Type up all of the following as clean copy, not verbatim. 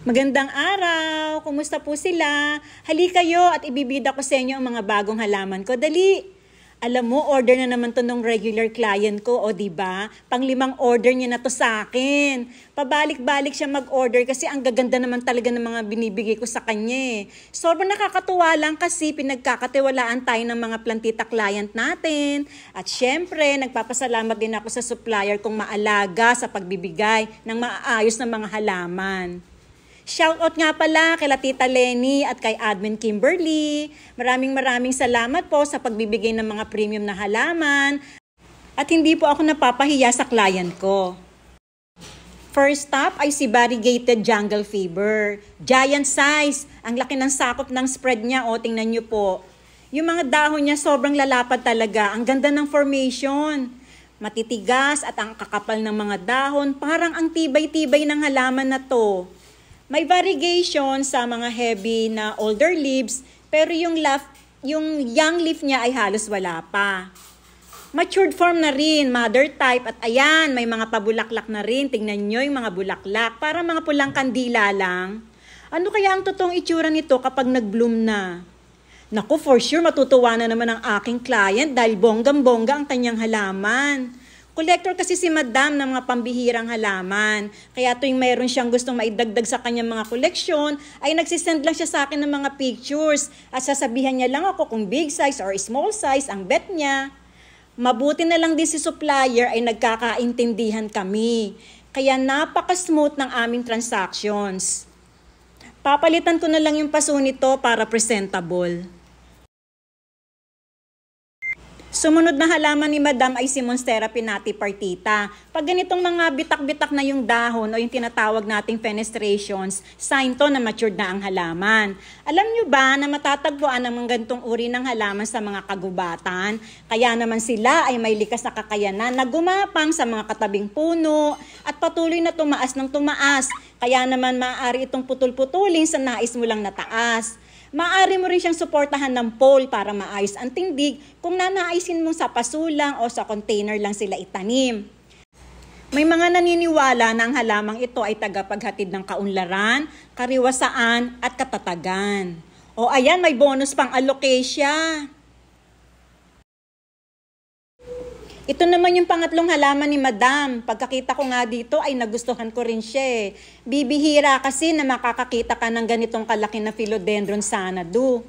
Magandang araw! Kumusta po sila? Hali kayo at ibibida ko sa inyo ang mga bagong halaman ko. Dali! Alam mo, order na naman to nung regular client ko, o diba? Pang-5 order niya na to sa akin. Pabalik-balik siya mag-order kasi ang gaganda naman talaga ng mga binibigay ko sa kanya. Sobrang nakakatuwa lang kasi pinagkakatiwalaan tayo ng mga plantita client natin. At syempre, nagpapasalamat din ako sa supplier kong maalaga sa pagbibigay ng maayos na mga halaman. Shoutout nga pala kay Tita Lenny at kay Admin Kimberly. Maraming salamat po sa pagbibigay ng mga premium na halaman. At hindi po ako napapahiya sa client ko. First up ay si Variegated Jungle Fever. Giant size. Ang laki ng sakop ng spread niya. O, tingnan nyo po. Yung mga dahon niya sobrang lalapad talaga. Ang ganda ng formation. Matitigas at ang kakapal ng mga dahon. Parang ang tibay-tibay ng halaman na to. May variegation sa mga heavy na older leaves, pero yung young leaf niya ay halos wala pa. Matured form na rin, mother type, at ayan, may mga pabulaklak na rin. Tingnan nyo yung mga bulaklak, para mga pulang kandila lang. Ano kaya ang totoong itsura nito kapag nag-bloom na? Naku, for sure, matutuwa na naman ang aking client dahil bonggang-bongga ang kanyang halaman. Collector kasi si Madam ng mga pambihirang halaman. Kaya tuwing mayroon siyang gustong maidagdag sa kanyang mga koleksyon, ay nagsisend lang siya sa akin ng mga pictures at sasabihan niya lang ako kung big size or small size ang bet niya. Mabuti na lang din si supplier ay nagkakaintindihan kami. Kaya napaka-smooth ng aming transactions. Papalitan ko na lang yung paso nito para presentable. Sumunod na halaman ni Madam ay si Monstera pinatipartita. Pag ganitong mga bitak-bitak na yung dahon o yung tinatawag nating fenestrations, sign to na matured na ang halaman. Alam nyo ba na matatagpuan ang mga ganitong uri ng halaman sa mga kagubatan? Kaya naman sila ay may likas na kakayanan na gumapang sa mga katabing puno at patuloy na tumaas ng tumaas. Kaya naman maaari itong putol-putulin sa nais mo lang na taas. Maaari mo rin siyang suportahan ng pole para maayos ang tindig kung nanaisin mo sa pasulang o sa container lang sila itanim. May mga naniniwala na ang halamang ito ay tagapaghatid ng kaunlaran, kariwasaan at katatagan. O ayan, may bonus pang alocasia. Ito naman yung pangatlong halaman ni Madam. Pagkakita ko nga dito ay nagustuhan ko rin siya. Bibihira kasi na makakakita ka ng ganitong kalaki na Philodendron Xanadu.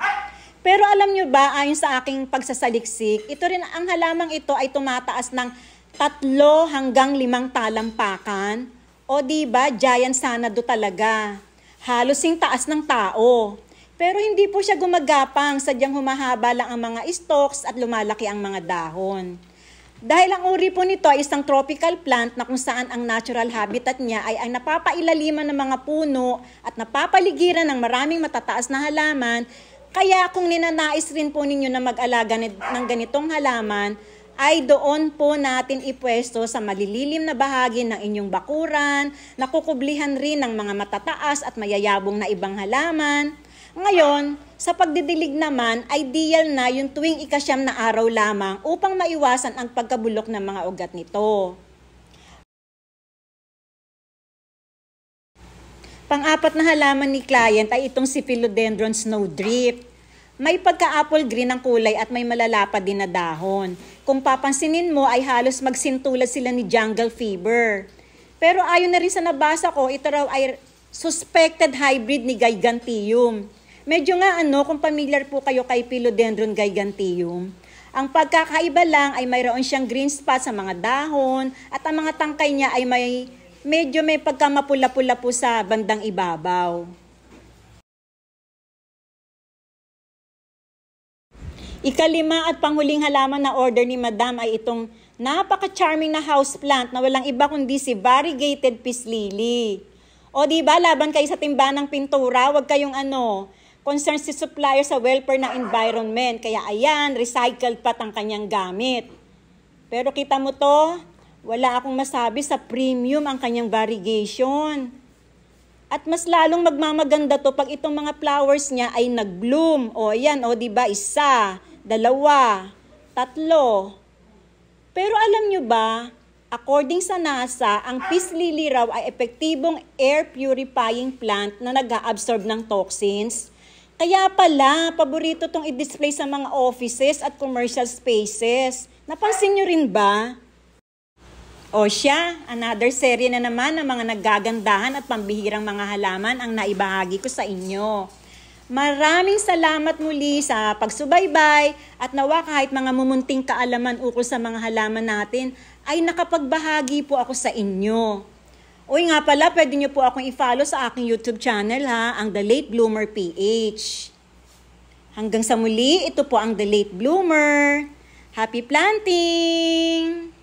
Pero alam nyo ba, ayon sa aking pagsasaliksik, ito rin ang halamang ito ay tumataas ng 3 hanggang 5 talampakan. O diba, giant Xanadu talaga. Halos yung taas ng tao. Pero hindi po siya gumagapang, sadyang humahaba lang ang mga stalks at lumalaki ang mga dahon. Dahil ang uri po nito ay isang tropical plant na kung saan ang natural habitat niya ay ang napapailaliman ng mga puno at napapaligiran ng maraming matataas na halaman, kaya kung ninanais rin po ninyo na mag-alaga ng ganitong halaman, ay doon po natin ipwesto sa malililim na bahagi ng inyong bakuran, nakukublihan rin ng mga matataas at mayayabong na ibang halaman. Ngayon, sa pagdidilig naman, ideal na yung tuwing ika-9 na araw lamang upang maiwasan ang pagkabulok ng mga ugat nito. Pang-apat na halaman ni client ay itong si Philodendron Snowdrift. May pagka-apple green ang kulay at may malalapad din na dahon. Kung papansinin mo ay halos magsintulad sila ni Jungle Fever. Pero ayon na rin sa nabasa ko, ito raw ay suspected hybrid ni Giganteum. Medyo nga kung familiar po kayo kay Philodendron Giganteum, ang pagkakaiba lang ay mayroon siyang green spot sa mga dahon at ang mga tangkay niya ay medyo may pagkamapula-pula po sa bandang ibabaw. Ikalima at panghuling halaman na order ni Madam ay itong napaka-charming na houseplant na walang iba kundi si Variegated Peace Lily. O diba, laban kayo sa timba ng pintura, wag kayong concerned si supplier sa welfare ng environment. Kaya ayan, recycled pa ang kanyang gamit. Pero kita mo to, wala akong masabi sa premium ang kanyang variegation. At mas lalong magmamaganda to pag itong mga flowers niya ay nag-bloom. O ayan, diba, 1, 2, 3. Pero alam nyo ba, According sa NASA, ang peace lily raw ay epektibong air purifying plant na nag-a-absorb ng toxins. Kaya pala, paborito tong i-display sa mga offices at commercial spaces. Napansin nyo rin ba? O siya, another serye na naman ng mga naggagandahan at pambihirang mga halaman ang naibahagi ko sa inyo. Maraming salamat muli sa pagsubaybay at nawa kahit mga mumunting kaalaman ukol sa mga halaman natin ay nakapagbahagi po ako sa inyo. Uy nga pala, pwede nyo po akong i-follow sa aking YouTube channel ha, ang The Late Bloomer PH. Hanggang sa muli, ito po ang The Late Bloomer. Happy planting!